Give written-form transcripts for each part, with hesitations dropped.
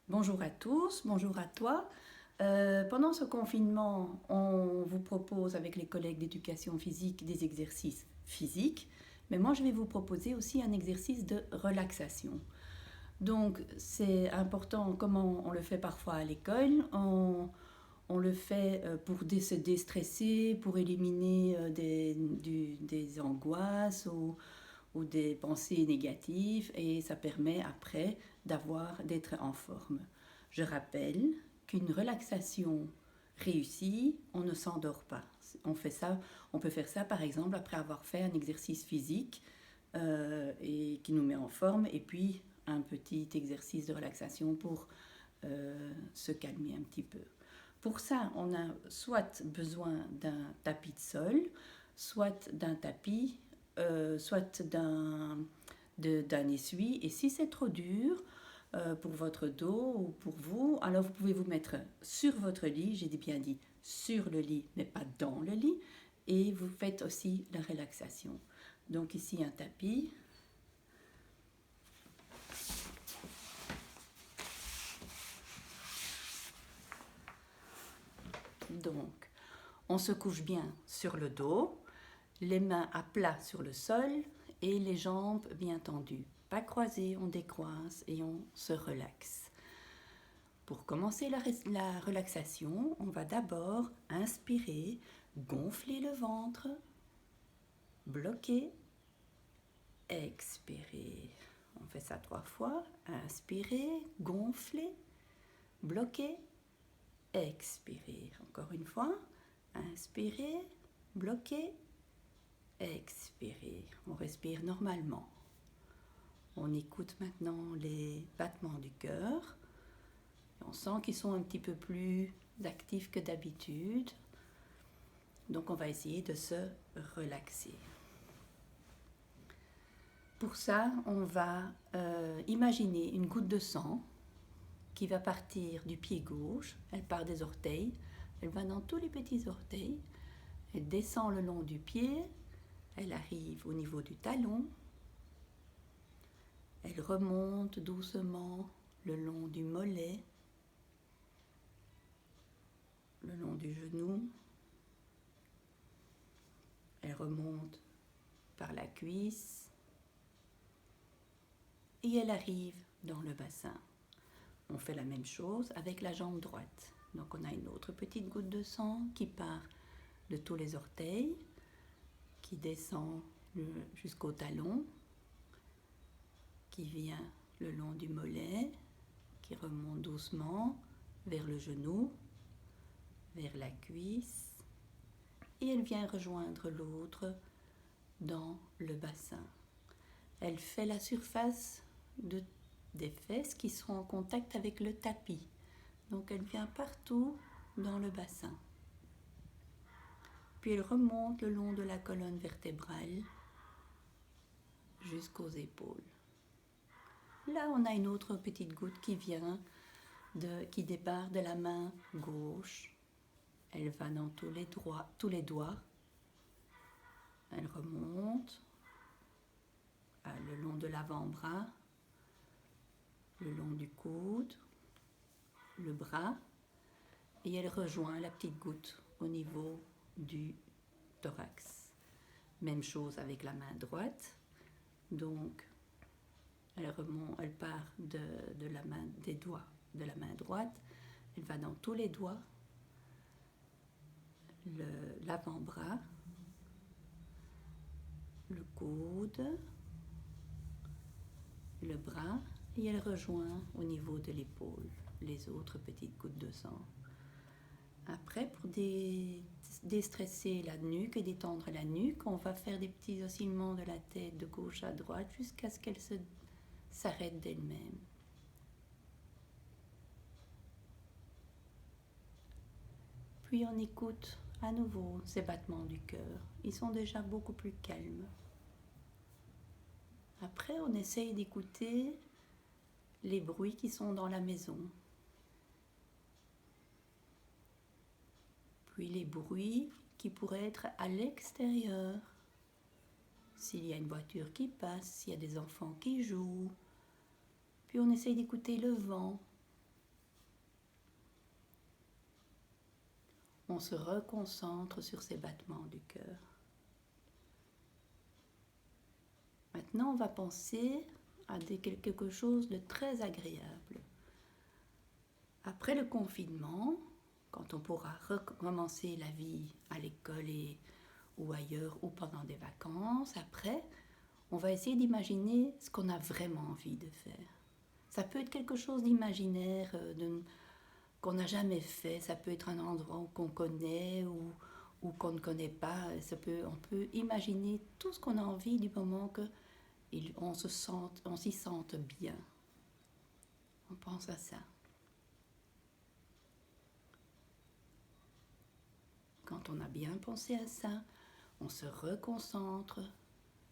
Bonjour à tous, bonjour à toi. Pendant ce confinement, on vous propose avec les collègues d'éducation physique des exercices physiques, mais moi je vais vous proposer aussi un exercice de relaxation. Donc c'est important, comme on le fait parfois à l'école, on le fait pour se déstresser, pour éliminer des angoisses ou des pensées négatives et ça permet après d'être en forme. Je rappelle qu'une relaxation réussie, on ne s'endort pas. On peut faire ça par exemple après avoir fait un exercice physique et qui nous met en forme et puis un petit exercice de relaxation pour se calmer un petit peu. Pour ça, on a soit besoin d'un tapis de sol, soit d'un tapis, soit d'un essuie. Et si c'est trop dur pour votre dos ou pour vous, alors vous pouvez vous mettre sur votre lit, j'ai bien dit sur le lit, mais pas dans le lit, et vous faites aussi la relaxation. Donc ici un tapis. Donc on se couche bien sur le dos, les mains à plat sur le sol et les jambes bien tendues. Pas croisées, on décroise et on se relaxe. Pour commencer la relaxation, on va d'abord inspirer, gonfler le ventre, bloquer, expirer. On fait ça 3 fois. Inspirer, gonfler, bloquer, expirer. Encore une fois. Inspirer, bloquer, expirer. On respire normalement. On écoute maintenant les battements du cœur. On sent qu'ils sont un petit peu plus actifs que d'habitude. Donc on va essayer de se relaxer. Pour ça, on va imaginer une goutte de sang qui va partir du pied gauche. Elle part des orteils. Elle va dans tous les petits orteils. Elle descend le long du pied. Elle arrive au niveau du talon. Elle remonte doucement le long du mollet, le long du genou. Elle remonte par la cuisse et elle arrive dans le bassin. On fait la même chose avec la jambe droite. Donc on a une autre petite goutte de sang qui part de tous les orteils, qui descend jusqu'au talon, qui vient le long du mollet, qui remonte doucement vers le genou, vers la cuisse, et elle vient rejoindre l'autre dans le bassin. Elle fait la surface des fesses qui sont en contact avec le tapis. Donc elle vient partout dans le bassin. Puis elle remonte le long de la colonne vertébrale jusqu'aux épaules. Là, on a une autre petite goutte qui qui départ de la main gauche. Elle va dans tous les doigts. Elle remonte le long de l'avant-bras, le long du coude, le bras, et elle rejoint la petite goutte au niveau du thorax. Même chose avec la main droite. Donc, elle part de la main, des doigts de la main droite. Elle va dans tous les doigts, l'avant-bras, le coude, le bras, et elle rejoint au niveau de l'épaule les autres petites gouttes de sang. Après, pour déstresser la nuque et détendre la nuque, on va faire des petits oscillements de la tête de gauche à droite jusqu'à ce qu'elle s'arrête d'elle-même. Puis on écoute à nouveau ces battements du cœur. Ils sont déjà beaucoup plus calmes. Après, on essaye d'écouter les bruits qui sont dans la maison. Puis les bruits qui pourraient être à l'extérieur. S'il y a une voiture qui passe, s'il y a des enfants qui jouent. Puis on essaye d'écouter le vent on se reconcentre sur ces battements du cœur. Maintenant, on va penser à quelque chose de très agréable. Après le confinement, quand on pourra recommencer la vie à l'école ou ailleurs ou pendant des vacances, après, on va essayer d'imaginer ce qu'on a vraiment envie de faire. Ça peut être quelque chose d'imaginaire, qu'on n'a jamais fait. Ça peut être un endroit qu'on connaît ou qu'on ne connaît pas. On peut imaginer tout ce qu'on a envie du moment qu'on s'y sente bien. On pense à ça. Quand on a bien pensé à ça, on se reconcentre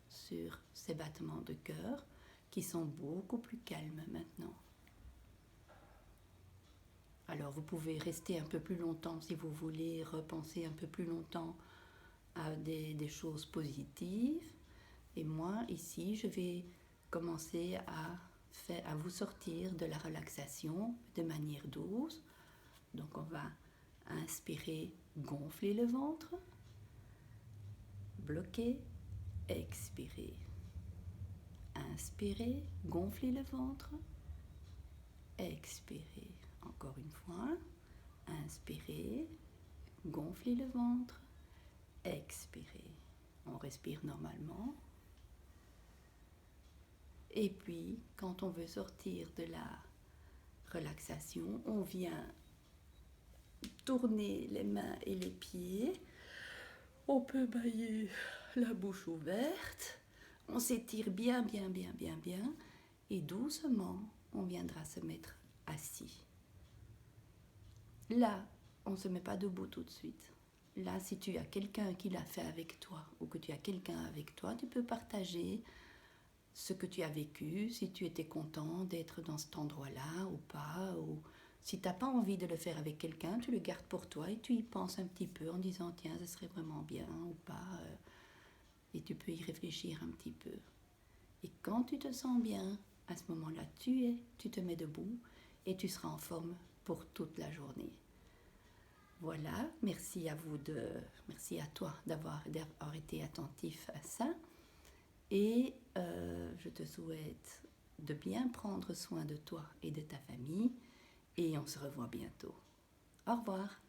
sur ces battements de cœur qui sont beaucoup plus calmes maintenant. Alors vous pouvez rester un peu plus longtemps si vous voulez repenser un peu plus longtemps à des choses positives. Et moi, ici, je vais commencer à vous sortir de la relaxation de manière douce. Donc on va inspirer, gonfler le ventre, bloquer, expirer. Inspirer, gonfler le ventre, expirer. Encore une fois, inspirer, gonfler le ventre, expirer. On respire normalement. Et puis, quand on veut sortir de la relaxation, on vient tourner les mains et les pieds. On peut bailler la bouche ouverte. On s'étire bien, bien, bien, bien, bien. Et doucement, on viendra se mettre assis. Là, on ne se met pas debout tout de suite. Là, si tu as quelqu'un qui l'a fait avec toi ou que tu as quelqu'un avec toi, tu peux partager ce que tu as vécu, si tu étais content d'être dans cet endroit-là ou pas. Ou si tu n'as pas envie de le faire avec quelqu'un, tu le gardes pour toi et tu y penses un petit peu en disant tiens, ce serait vraiment bien ou pas. Et tu peux y réfléchir un petit peu. Et quand tu te sens bien, à ce moment-là, tu te mets debout et tu seras en forme pour toute la journée. Voilà, merci à toi d'avoir été attentif à ça. Et je te souhaite de bien prendre soin de toi et de ta famille. Et on se revoit bientôt. Au revoir.